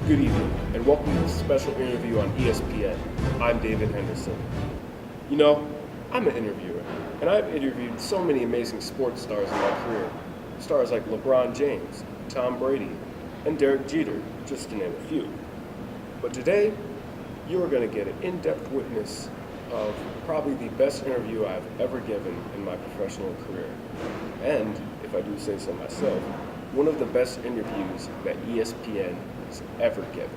Good evening, and welcome to this special interview on ESPN. I'm David Henderson. You know, I'm an interviewer, and I've interviewed so many amazing sports stars in my career. Stars like LeBron James, Tom Brady, and Derek Jeter, just to name a few. But today, you are going to get an in-depth witness of probably the best interview I've ever given in my professional career. And, if I do say so myself, one of the best interviews that ESPN has ever given.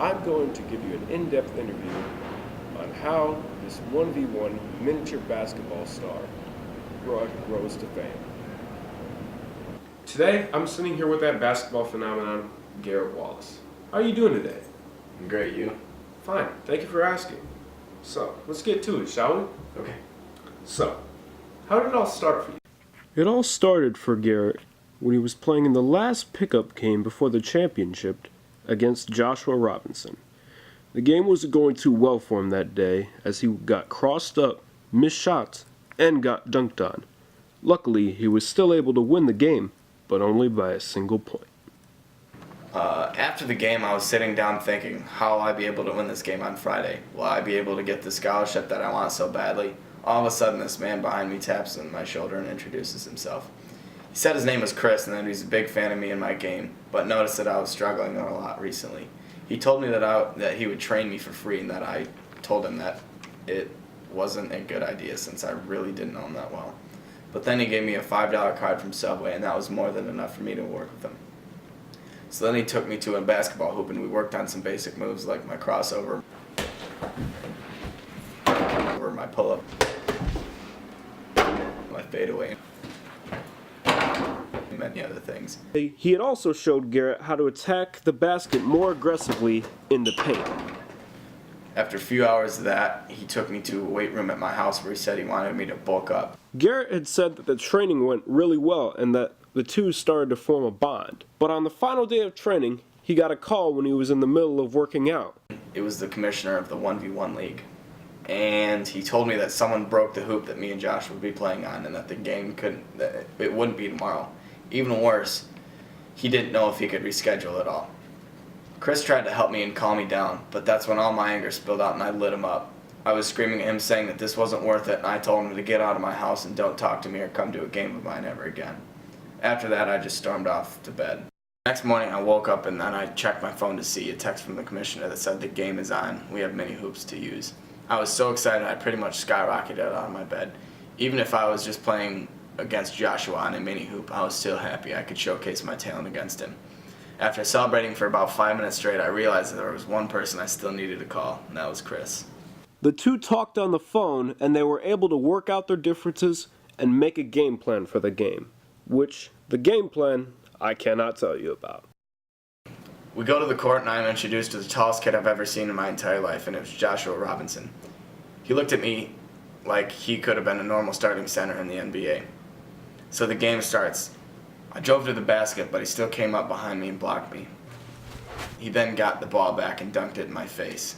I'm going to give you an in-depth interview on how this 1v1 miniature basketball star rose to fame. Today, I'm sitting here with that basketball phenomenon, Garrett Wallace. How are you doing today? I'm great, you? Fine, thank you for asking. So, let's get to it, shall we? Okay. So, how did it all start for you? It all started for Garrett when he was playing in the last pickup game before the championship against Joshua Robinson. The game wasn't going too well for him that day as he got crossed up, missed shots, and got dunked on. Luckily, he was still able to win the game, but only by a single point. After the game, I was sitting down thinking, how will I be able to win this game on Friday? Will I be able to get the scholarship that I want so badly? All of a sudden, this man behind me taps on my shoulder and introduces himself. He said his name was Chris and that he was a big fan of me and my game, but noticed that I was struggling a lot recently. He told me that he would train me for free and that I told him that it wasn't a good idea since I really didn't know him that well. But then he gave me a $5 card from Subway, and that was more than enough for me to work with him. So then he took me to a basketball hoop and we worked on some basic moves like my crossover, or my pull-up, my fadeaway, and many other things. He had also showed Garrett how to attack the basket more aggressively in the paint. After a few hours of that, he took me to a weight room at my house where he said he wanted me to bulk up. Garrett had said that the training went really well and that the two started to form a bond. But on the final day of training, he got a call when he was in the middle of working out. It was the commissioner of the 1v1 league. And he told me that someone broke the hoop that me and Josh would be playing on and that the game it wouldn't be tomorrow. Even worse, he didn't know if he could reschedule it all. Chris tried to help me and calm me down, but that's when all my anger spilled out and I lit him up. I was screaming at him saying that this wasn't worth it, and I told him to get out of my house and don't talk to me or come to a game of mine ever again. After that, I just stormed off to bed. Next morning, I woke up and then I checked my phone to see a text from the commissioner that said the game is on. We have many hoops to use. I was so excited I pretty much skyrocketed out of my bed. Even if I was just playing against Joshua on a mini hoop, I was still happy I could showcase my talent against him. After celebrating for about 5 minutes straight, I realized that there was one person I still needed to call, and that was Chris. The two talked on the phone and they were able to work out their differences and make a game plan for the game, which the game plan I cannot tell you about. We go to the court and I'm introduced to the tallest kid I've ever seen in my entire life, and it was Joshua Robinson. He looked at me like he could have been a normal starting center in the NBA. So the game starts. I drove to the basket, but he still came up behind me and blocked me. He then got the ball back and dunked it in my face.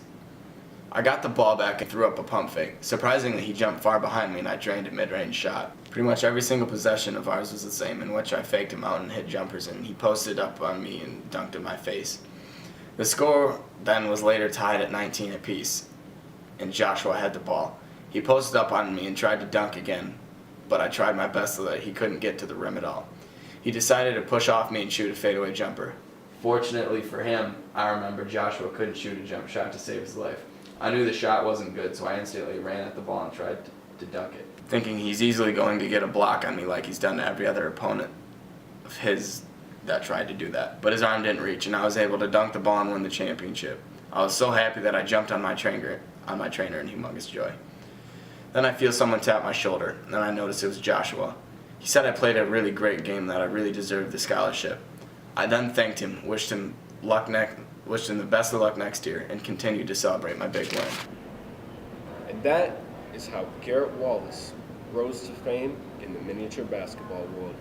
I got the ball back and threw up a pump fake. Surprisingly, he jumped far behind me and I drained a mid-range shot. Pretty much every single possession of ours was the same, in which I faked him out and hit jumpers and he posted up on me and dunked in my face. The score then was later tied at 19 apiece, and Joshua had the ball. He posted up on me and tried to dunk again, but I tried my best so that he couldn't get to the rim at all. He decided to push off me and shoot a fadeaway jumper. Fortunately for him, I remember Joshua couldn't shoot a jump shot to save his life. I knew the shot wasn't good, so I instantly ran at the ball and tried to dunk it, thinking he's easily going to get a block on me like he's done to every other opponent of his that tried to do that. But his arm didn't reach, and I was able to dunk the ball and win the championship. I was so happy that I jumped on my trainer in humongous joy. Then I feel someone tap my shoulder, and then I noticed it was Joshua. He said I played a really great game, that I really deserved the scholarship. I then thanked him, wished him the best of luck next year, and continued to celebrate my big win. And that is how Garrett Wallace rose to fame in the miniature basketball world.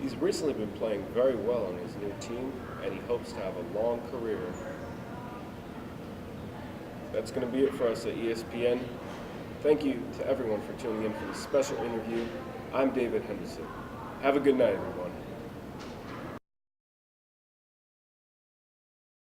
He's recently been playing very well on his new team, and he hopes to have a long career. That's going to be it for us at ESPN. Thank you to everyone for tuning in for this special interview. I'm David Henderson. Have a good night, everyone.